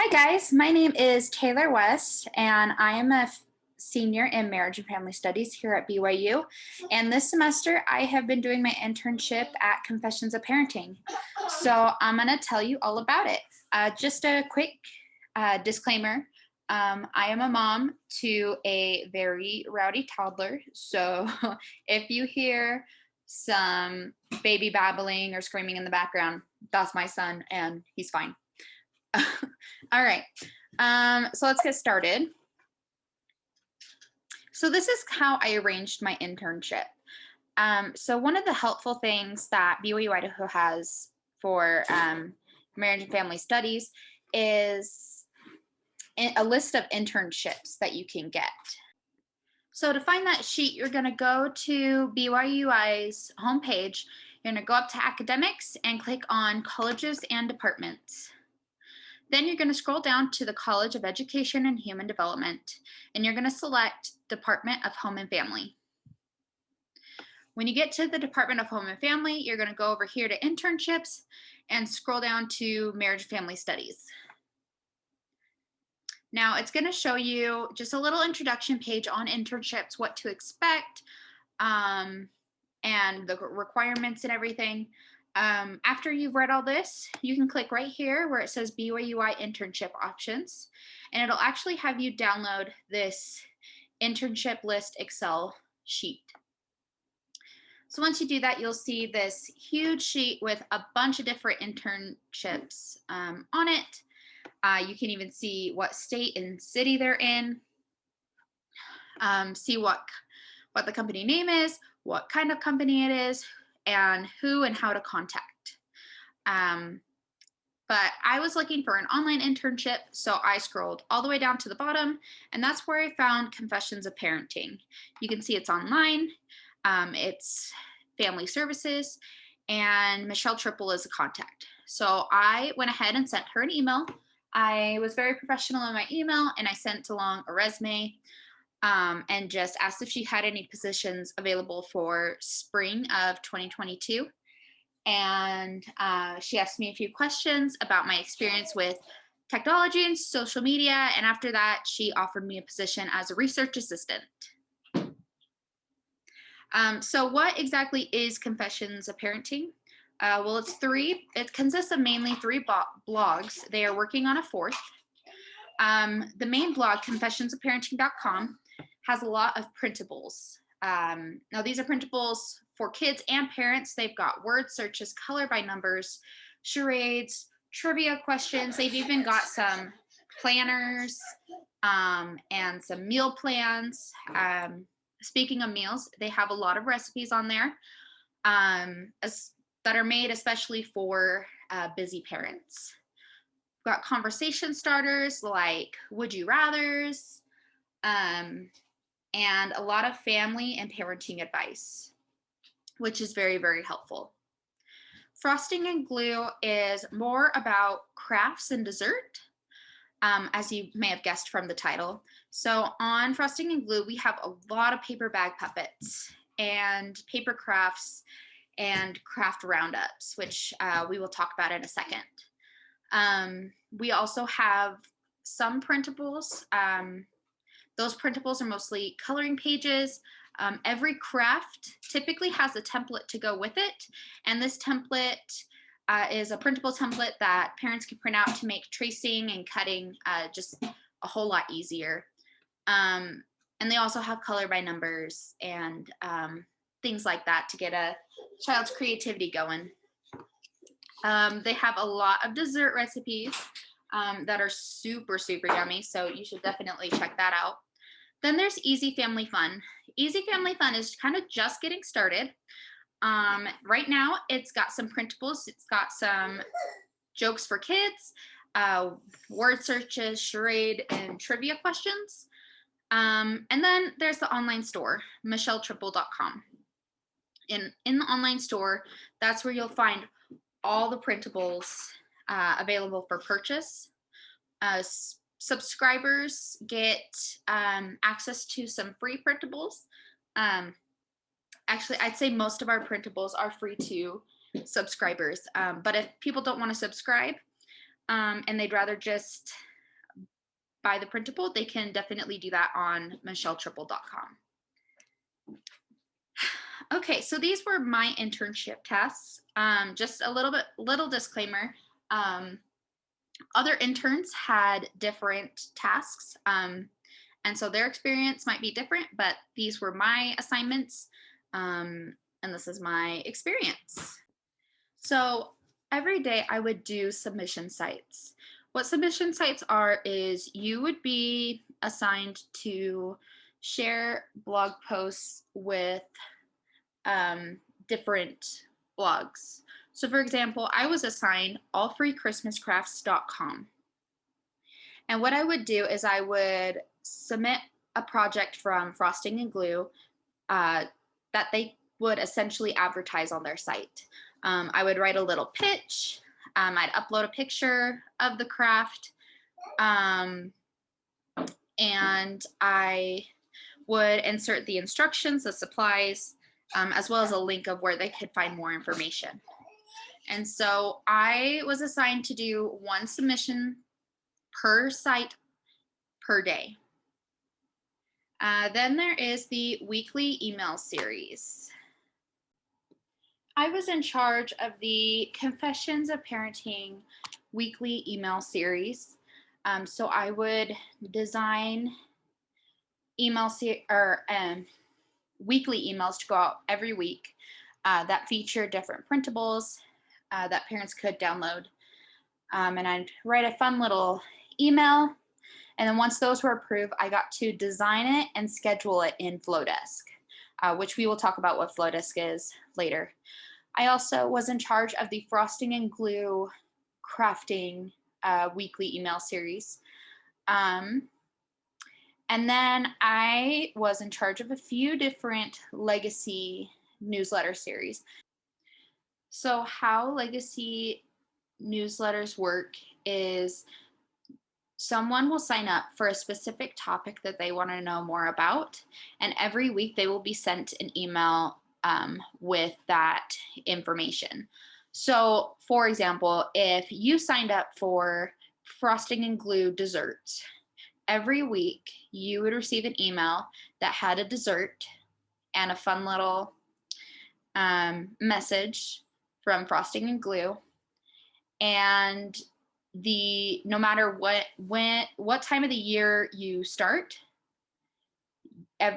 Hi guys, my name is Taylor West and I am a senior in marriage and family studies here at BYU. And this semester I have been doing my internship at Confessions of Parenting. So I'm going to tell you all about it. Just a quick disclaimer. I am a mom to a very rowdy toddler. So if you hear some baby babbling or screaming in the background, that's my son and he's fine. All right, so let's get started. So this is how I arranged my internship. So one of the helpful things that BYU Idaho has for marriage and family studies is a list of internships that you can get. So to find that sheet, you're going to go to BYUI's homepage. You're going to go up to academics and click on colleges and departments. Then you're going to scroll down to the College of Education and Human Development, and you're going to select Department of Home and Family. When you get to the Department of Home and Family, you're going to go over here to Internships and scroll down to Marriage and Family Studies. Now it's going to show you just a little introduction page on internships, what to expect, and the requirements and everything. After you've read all this, you can click right here where it says BYUI internship options, and it'll actually have you download this internship list Excel sheet. So once you do that, you'll see this huge sheet with a bunch of different internships on it. You can even see what state and city they're in, see what the company name is, what kind of company it is, and who and how to contact. But I was looking for an online internship, so I scrolled all the way down to the bottom, and that's where I found Confessions of Parenting. You can see it's online, it's family services, and Michelle Triple is a contact. So I went ahead and sent her an email. I was very professional in my email, and I sent along a resume and just asked if she had any positions available for spring of 2022. And she asked me a few questions about my experience with technology and social media. And after that, she offered me a position as a research assistant. So what exactly is Confessions of Parenting? Well, it's three. It consists of mainly three blogs. They are working on a fourth. The main blog, confessionsofparenting.com, has a lot of printables. Now, these are printables for kids and parents. They've got word searches, color by numbers, charades, trivia questions. They've even got some planners and some meal plans. Speaking of meals, they have a lot of recipes on there that are made especially for busy parents. We've got conversation starters like would you rathers, and a lot of family and parenting advice, which is very, very helpful. Frosting and Glue is more about crafts and dessert, as you may have guessed from the title. So on Frosting and Glue, we have a lot of paper bag puppets and paper crafts and craft roundups, which we will talk about in a second. We also have some printables. Those printables are mostly coloring pages. Every craft typically has a template to go with it, and this template is a printable template that parents can print out to make tracing and cutting just a whole lot easier. And they also have color by numbers and things like that to get a child's creativity going. They have a lot of dessert recipes that are super, super yummy, so you should definitely check that out. Then there's Easy Family Fun. Easy Family Fun is kind of just getting started. Right now, it's got some printables. It's got some jokes for kids, word searches, charade, and trivia questions. And then there's the online store, michelletriple.com. In the online store, that's where you'll find all the printables available for purchase. Subscribers get access to some free printables. Actually, I'd say most of our printables are free to subscribers. But if people don't want to subscribe and they'd rather just by the printable, they can definitely do that on michelletriple.com. Okay, so these were my internship tasks. Just a little disclaimer. Other interns had different tasks, and so their experience might be different, but these were my assignments, and this is my experience. So every day I would do submission sites. What submission sites are is you would be assigned to share blog posts with different blogs. So for example, I was assigned allfreechristmascrafts.com. And what I would do is I would submit a project from Frosting and Glue that they would essentially advertise on their site. I would write a little pitch. I'd upload a picture of the craft. And I would insert the instructions, the supplies, as well as a link of where they could find more information. And so I was assigned to do one submission per site per day. Then there is the weekly email series. I was in charge of the Confessions of Parenting weekly email series. So I would design weekly emails to go out every week that feature different printables that parents could download. And I'd write a fun little email. And then once those were approved, I got to design it and schedule it in Flowdesk, which we will talk about what Flowdesk is later. I also was in charge of the Frosting and Glue crafting weekly email series. And then I was in charge of a few different legacy newsletter series. So how legacy newsletters work is someone will sign up for a specific topic that they want to know more about, and every week they will be sent an email with that information. So for example, if you signed up for Frosting and Glue desserts, every week you would receive an email that had a dessert and a fun little message from Frosting and Glue. And no matter what time of the year you start,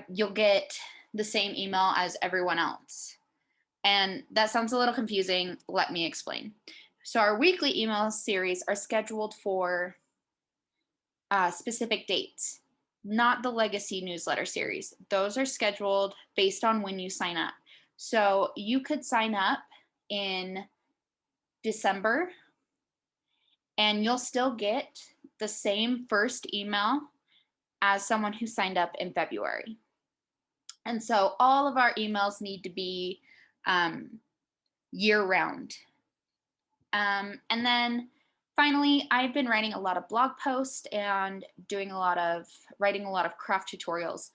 you'll get the same email as everyone else. And that sounds a little confusing. Let me explain. So our weekly email series are scheduled for specific dates, not the legacy newsletter series. Those are scheduled based on when you sign up. So you could sign up in December and you'll still get the same first email as someone who signed up in February. And so all of our emails need to be year-round. And then finally, I've been writing a lot of blog posts and writing a lot of craft tutorials.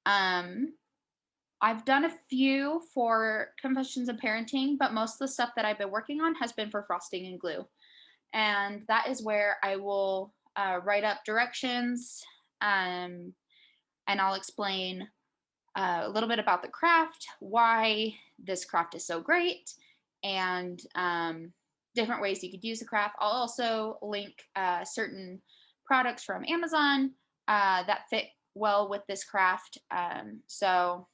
I've done a few for Confessions of Parenting, but most of the stuff that I've been working on has been for Frosting and Glue. And that is where I will write up directions, and I'll explain a little bit about the craft, why this craft is so great, and different ways you could use the craft. I'll also link certain products from Amazon that fit well with this craft. So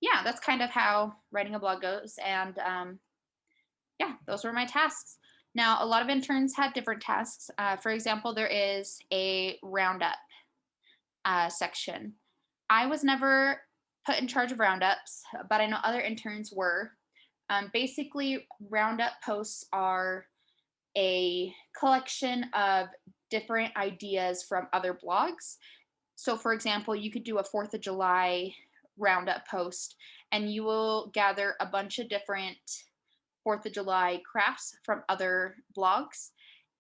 yeah, that's kind of how writing a blog goes. And yeah, those were my tasks. Now, a lot of interns had different tasks. For example, there is a roundup section. I was never put in charge of roundups, but I know other interns were. Basically, roundup posts are a collection of different ideas from other blogs. So for example, you could do a 4th of July roundup post and you will gather a bunch of different 4th of July crafts from other blogs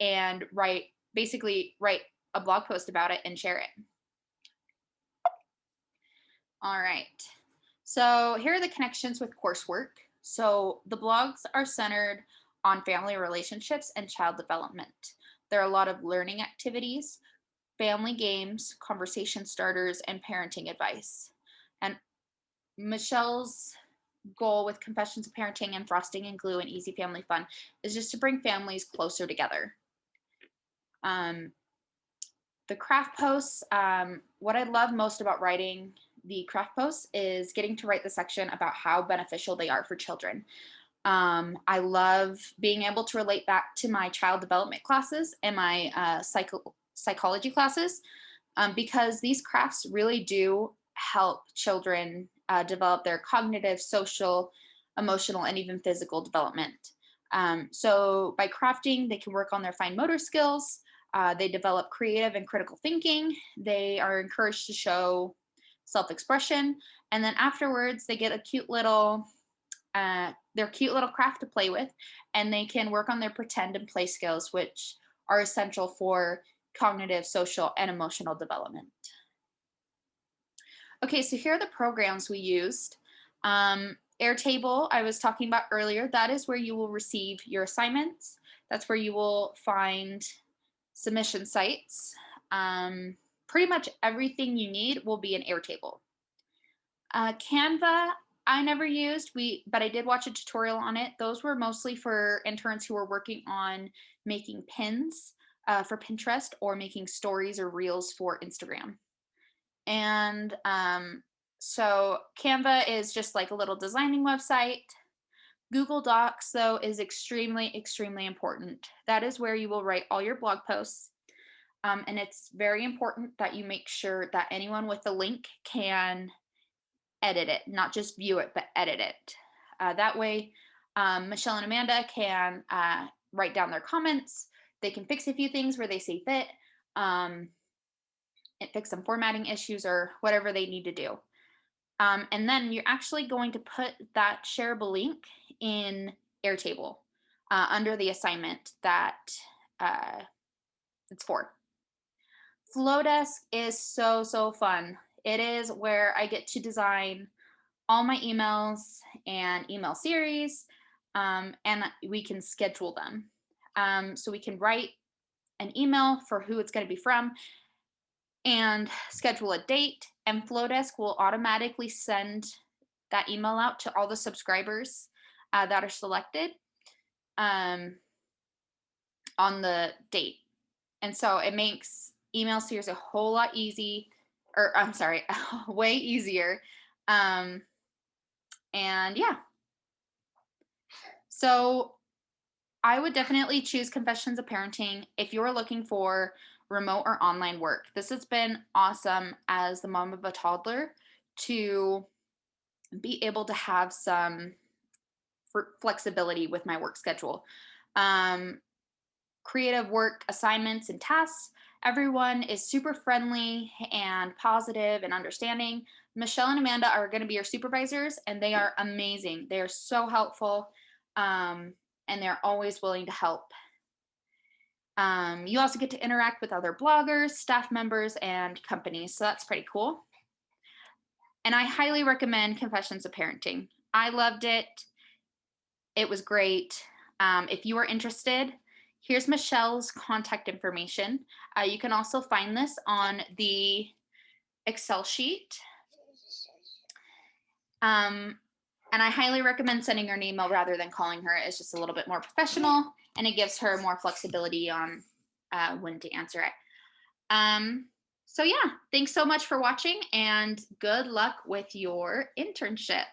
and write a blog post about it and share it. All right, so here are the connections with coursework. So the blogs are centered on family relationships and child development. There are a lot of learning activities. family games, conversation starters, and parenting advice. And Michelle's goal with Confessions of Parenting and Frosting and Glue and Easy Family Fun is just to bring families closer together. The craft posts, what I love most about writing the craft posts is getting to write the section about how beneficial they are for children. I love being able to relate back to my child development classes and my psychology classes, because these crafts really do help children develop their cognitive, social, emotional, and even physical development. So by crafting, they can work on their fine motor skills. They develop creative and critical thinking. They are encouraged to show self-expression. And then afterwards, they get a cute little their cute little craft to play with, and they can work on their pretend and play skills, which are essential for cognitive, social, and emotional development. Okay, so here are the programs we used. Airtable, I was talking about earlier, that is where you will receive your assignments. That's where you will find submission sites. Pretty much everything you need will be in Airtable. Canva, I never used, but I did watch a tutorial on it. Those were mostly for interns who were working on making pins for Pinterest or making stories or reels for Instagram. And so Canva is just like a little designing website. Google Docs, though, is extremely, extremely important. That is where you will write all your blog posts. And it's very important that you make sure that anyone with the link can edit it, not just view it, but edit it. That way, Michelle and Amanda can write down their comments. They can fix a few things where they see fit, fix some formatting issues or whatever they need to do. And then you're actually going to put that shareable link in Airtable under the assignment that it's for. Flowdesk is so fun. It is where I get to design all my emails and email series, and we can schedule them. So we can write an email for who it's going to be from and schedule a date, and Flowdesk will automatically send that email out to all the subscribers that are selected on the date. And so it makes email series a whole lot way easier. And yeah. So I would definitely choose Confessions of Parenting if you're looking for remote or online work. This has been awesome as the mom of a toddler to be able to have some flexibility with my work schedule. Creative work assignments and tasks. Everyone is super friendly and positive and understanding. Michelle and Amanda are going to be your supervisors, and they are amazing. They are so helpful, and they're always willing to help. You also get to interact with other bloggers, staff members, and companies, so that's pretty cool. And I highly recommend Confessions of Parenting. I loved it. It was great. If you are interested, here's Michelle's contact information. You can also find this on the Excel sheet. And I highly recommend sending her an email rather than calling her. It's just a little bit more professional, and it gives her more flexibility on when to answer it. So yeah, thanks so much for watching, and good luck with your internship.